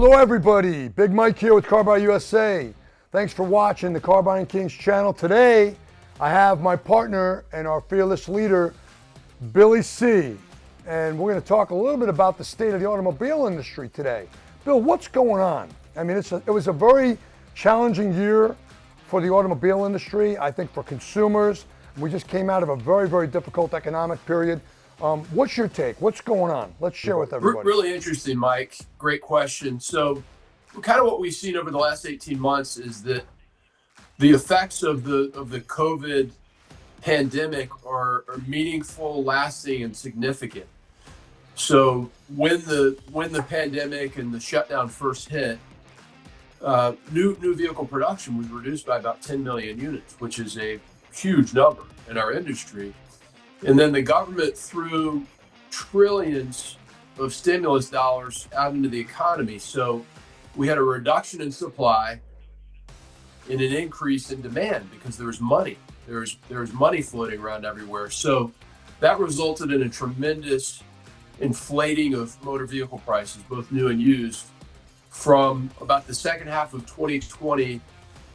Hello everybody, Big Mike here with CarBuyerUSA. Thanks for watching the Car Buying Kings channel. Today, I have my partner and our fearless leader, Billy C. And we're going to talk a little bit about the state of the automobile industry today. Bill, what's going on? I mean, it was a very challenging year for the automobile industry, I think for consumers. We just came out of a very, very difficult economic period. What's your take? What's going on? Let's share with everybody. Really interesting, Mike. Great question. So kind of what we've seen over the last 18 months is that the effects of the COVID pandemic are meaningful, lasting, and significant. So when the pandemic and the shutdown first hit, new vehicle production was reduced by about 10 million units, which is a huge number in our industry. And then the government threw trillions of stimulus dollars out into the economy. So we had a reduction in supply and an increase in demand because there was money. There's money floating around everywhere. So that resulted in a tremendous inflating of motor vehicle prices, both new and used, from about the second half of 2020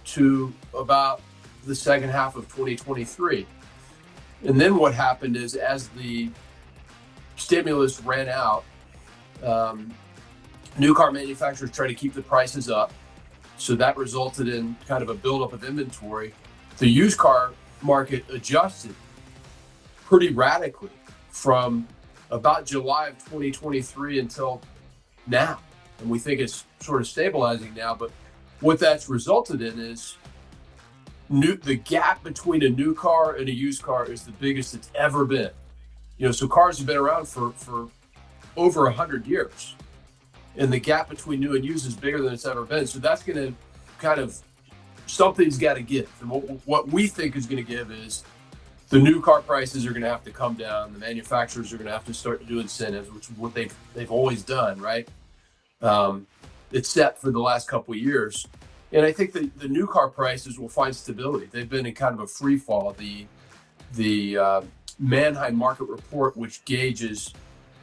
to about the second half of 2023. And then what happened is, as the stimulus ran out, new car manufacturers tried to keep the prices up. So that resulted in kind of a buildup of inventory. The used car market adjusted pretty radically from about July of 2023 until now. And we think it's sort of stabilizing now. But what that's resulted in is the gap between a new car and a used car is the biggest it's ever been. So cars have been around for over 100 years, and the gap between new and used is bigger than it's ever been. So that's going to kind of, something's got to give. And what we think is going to give is the new car prices are going to have to come down. The manufacturers are going to have to start to do incentives, which is what they've always done, right? It's set for the last couple of years. And I think the new car prices will find stability. They've been in kind of a free fall. The Manheim Market Report, which gauges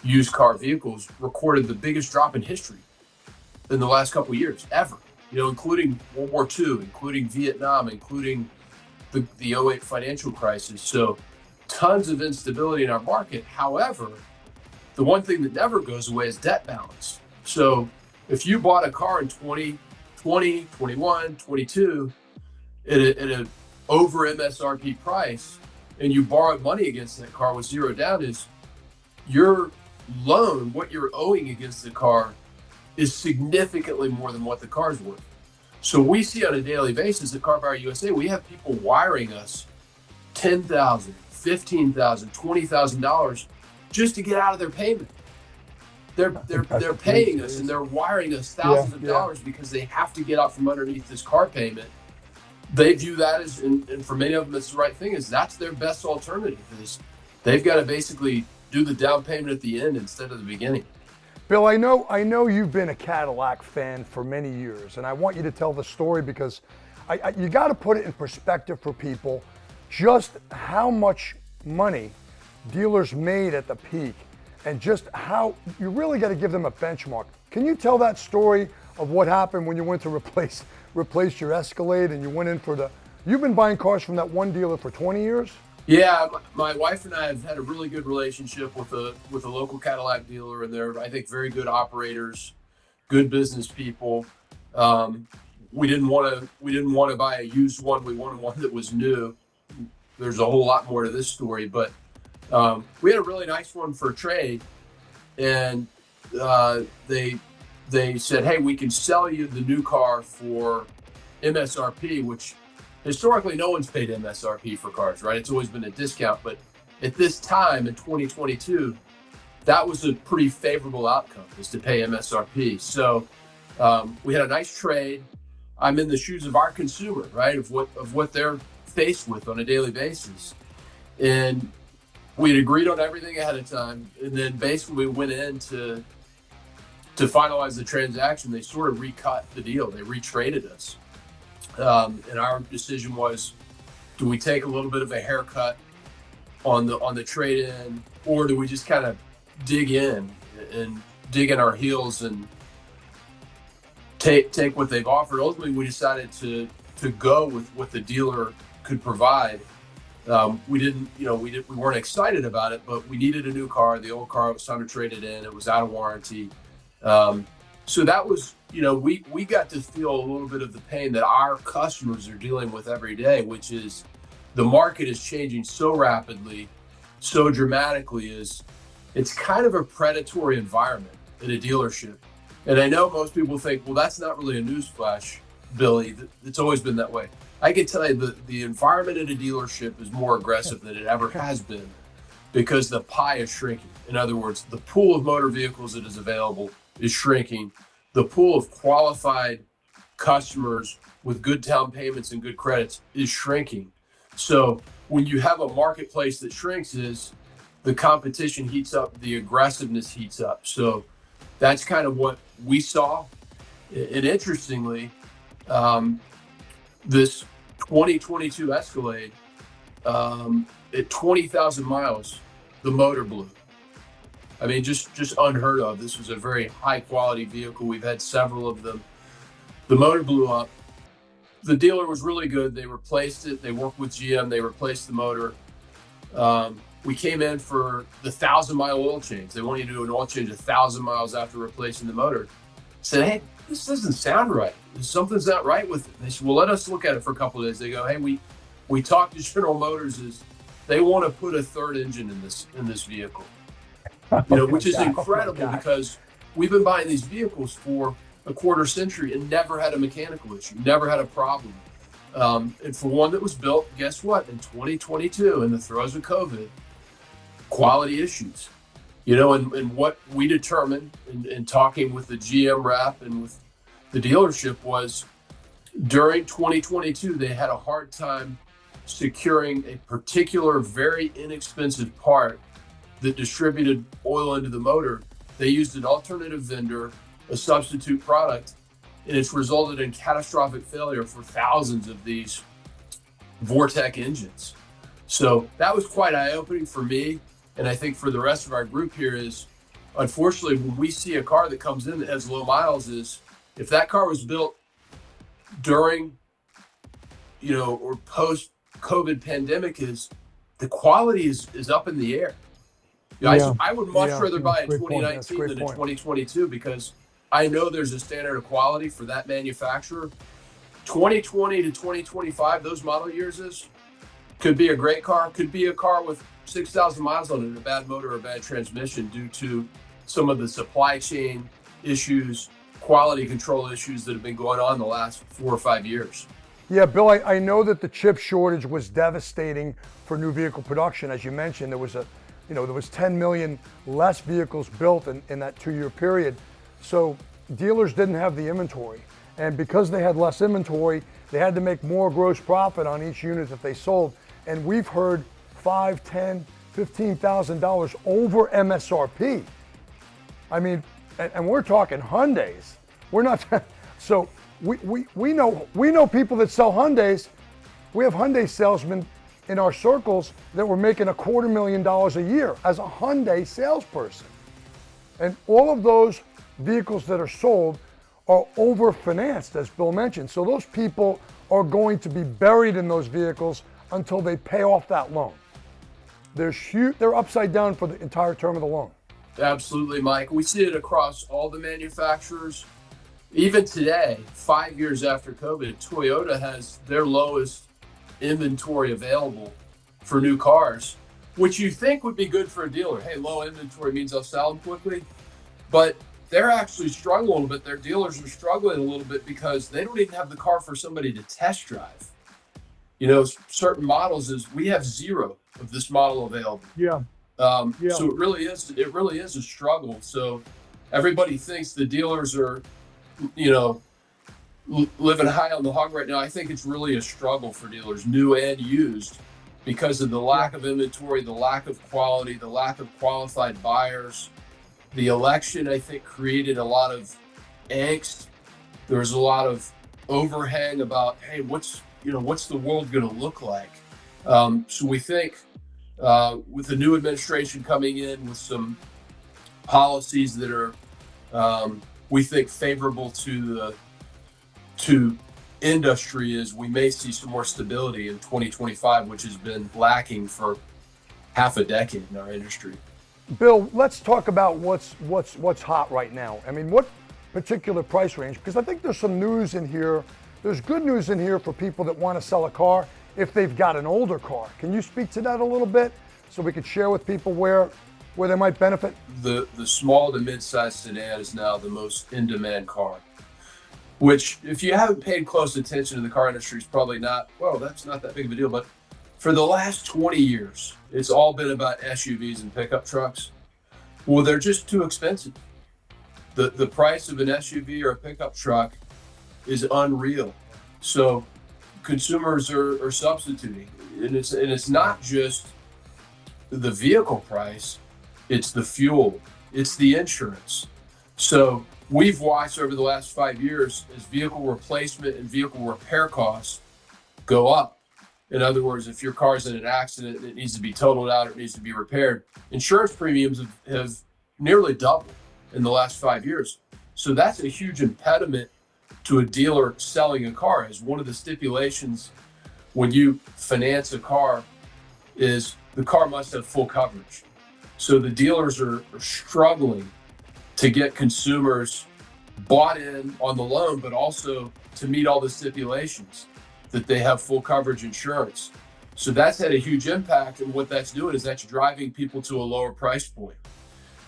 used car vehicles, recorded the biggest drop in history in the last couple of years ever. Including World War II, including Vietnam, including the 08 financial crisis. So tons of instability in our market. However, the one thing that never goes away is debt balance. So if you bought a car in 2020, 21, 22 at an over MSRP price, and you borrowed money against that car with zero down, is your loan, what you're owing against the car, is significantly more than what the car's worth. So we see on a daily basis at CarBuyerUSA, we have people wiring us $10,000, $15,000, $20,000 just to get out of their payment. They're paying us, and they're wiring us thousands of dollars because they have to get out from underneath this car payment. They view that as, and for many of them, it's the right thing, is that's their best alternative. Is they've got to basically do the down payment at the end instead of the beginning. Bill, I know you've been a Cadillac fan for many years, and I want you to tell the story because you got to put it in perspective for people, just how much money dealers made at the peak, and just how you really got to give them a benchmark. Can you tell that story of what happened when you went to replace your Escalade and you went in for you've been buying cars from that one dealer for 20 years? Yeah, my wife and I have had a really good relationship with a local Cadillac dealer, and they're, I think, very good operators, good business people. We didn't want to buy a used one. We wanted one that was new. There's a whole lot more to this story, but we had a really nice one for trade, and they said, hey, we can sell you the new car for MSRP, which historically no one's paid MSRP for cars, right? It's always been a discount, but at this time in 2022, that was a pretty favorable outcome, is to pay MSRP. So we had a nice trade. I'm in the shoes of our consumer, right? Of what they're faced with on a daily basis. And we had agreed on everything ahead of time. And then basically we went in to finalize the transaction. They sort of recut the deal. They retraded us. And our decision was, do we take a little bit of a haircut on the trade-in, or do we just kind of dig in our heels and take what they've offered. Ultimately, we decided to go with what the dealer could provide. We didn't, we weren't excited about it, but we needed a new car. The old car was time to trade it in. It was out of warranty. So that was, we got to feel a little bit of the pain that our customers are dealing with every day, which is the market is changing so rapidly, so dramatically. It's kind of a predatory environment in a dealership. And I know most people think, well, that's not really a newsflash, Billy. It's always been that way. I can tell you that the environment at a dealership is more aggressive than it ever has been because the pie is shrinking. In other words, the pool of motor vehicles that is available is shrinking. The pool of qualified customers with good down payments and good credits is shrinking. So when you have a marketplace that shrinks, is the competition heats up, the aggressiveness heats up. So that's kind of what we saw. And interestingly, this 2022 Escalade, at 20,000 miles, the motor blew. I mean, just unheard of. This was a very high quality vehicle. We've had several of them. The motor blew up. The dealer was really good. They replaced it. They worked with GM. They replaced the motor. We came in for the 1,000-mile oil change. They want you to do an oil change 1,000 miles after replacing the motor. Said, hey, this doesn't sound right. Something's not right with it. They said, well, let us look at it for a couple of days. They go, hey, we talked to General Motors. They want to put a third engine in this vehicle. Which is incredible because we've been buying these vehicles for a quarter century and never had a mechanical issue, never had a problem. And for one that was built, guess what? In 2022, in the throes of COVID, quality issues. And what we determined in talking with the GM rep and with the dealership was during 2022, they had a hard time securing a particular very inexpensive part that distributed oil into the motor. They used an alternative vendor, a substitute product, and it's resulted in catastrophic failure for thousands of these Vortec engines. So that was quite eye-opening for me. And I think for the rest of our group here is, unfortunately, when we see a car that comes in that has low miles, is if that car was built during, or post-COVID pandemic, is the quality is up in the air. I would much rather buy a 2019 than a 2022 because I know there's a standard of quality for that manufacturer. 2020 to 2025, those model years could be a great car, could be a car with 6,000 miles on it, a bad motor or a bad transmission due to some of the supply chain issues, quality control issues that have been going on the last 4 or 5 years. Yeah, Bill, I know that the chip shortage was devastating for new vehicle production. As you mentioned, there was there was 10 million less vehicles built in that 2-year period. So dealers didn't have the inventory. And because they had less inventory, they had to make more gross profit on each unit that they sold. And we've heard $5,000, $10,000, $15,000 over MSRP. I mean, and we're talking Hyundais. We're not, so we know people that sell Hyundais. We have Hyundai salesmen in our circles that were making $250,000 a year as a Hyundai salesperson. And all of those vehicles that are sold are over-financed, as Bill mentioned. So those people are going to be buried in those vehicles until they pay off that loan. They're upside down for the entire term of the loan. Absolutely, Mike. We see it across all the manufacturers. Even today, 5 years after COVID, Toyota has their lowest inventory available for new cars, which you think would be good for a dealer. Hey, low inventory means I'll sell them quickly. But they're actually struggling a little bit. Their dealers are struggling a little bit because they don't even have the car for somebody to test drive. Certain models we have 0 of this model available. Yeah. So it really is a struggle. So everybody thinks the dealers are, living high on the hog right now. I think it's really a struggle for dealers, new and used, because of the lack of inventory, the lack of quality, the lack of qualified buyers. The election, I think, created a lot of angst. There was a lot of overhang about, hey, what's the world going to look like? So we think with the new administration coming in with some policies that are, we think, favorable to to industry is we may see some more stability in 2025, which has been lacking for half a decade in our industry. Bill, let's talk about what's hot right now. I mean, what particular price range? Because I think there's some news in here. There's good news in here for people that want to sell a car if they've got an older car. Can you speak to that a little bit so we could share with people where they might benefit? The small to mid-size sedan is now the most in-demand car, which if you haven't paid close attention to the car industry is probably not, well, that's not that big of a deal. But for the last 20 years, it's all been about SUVs and pickup trucks. Well, they're just too expensive. The price of an SUV or a pickup truck is unreal. So consumers are substituting. And it's not just the vehicle price, it's the fuel, it's the insurance. So we've watched over the last 5 years as vehicle replacement and vehicle repair costs go up. In other words, if your car's in an accident and it needs to be totaled out or it needs to be repaired, insurance premiums have nearly doubled in the last 5 years. So that's a huge impediment to a dealer selling a car. As one of the stipulations when you finance a car is the car must have full coverage. So the dealers are struggling to get consumers bought in on the loan, but also to meet all the stipulations that they have full coverage insurance. So that's had a huge impact, and what that's doing is that's driving people to a lower price point.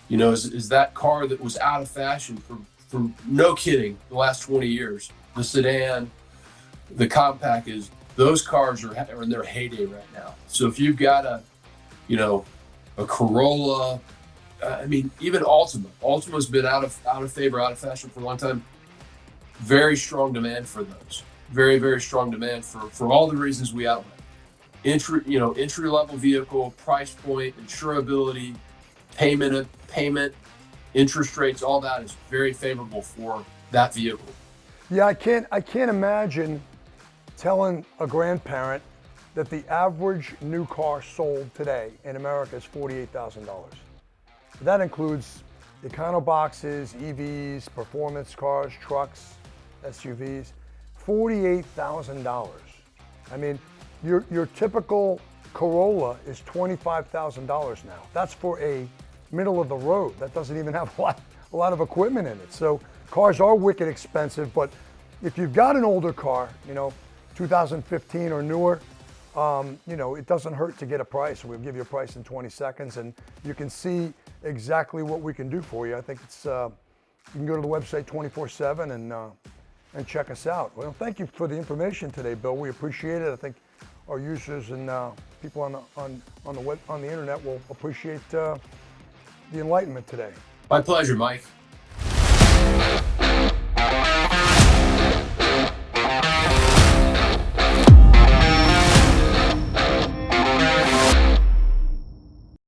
You know, is that car that was out of fashion for no kidding the last 20 years, the sedan, the compact, is those cars are in their heyday right now. So if you've got a Corolla, even Altima's been out of favor, out of fashion for a long time. Very strong demand for those. Very, very strong demand for all the reasons we outlined. Entry level vehicle, price point, insurability, payment, interest rates, all that is very favorable for that vehicle. Yeah, I can't imagine telling a grandparent that the average new car sold today in America is $48,000. That includes econo boxes, EVs, performance cars, trucks, SUVs. $48,000. I mean, your typical Corolla is $25,000 now. That's for a middle of the road. That doesn't even have a lot of equipment in it. So cars are wicked expensive, but if you've got an older car, 2015 or newer, it doesn't hurt to get a price. We'll give you a price in 20 seconds and you can see exactly what we can do for you. I think it's, you can go to the website 24/7 and check us out. Well, thank you for the information today, Bill. We appreciate it. I think our users and people on the internet will appreciate the enlightenment today. My pleasure, Mike.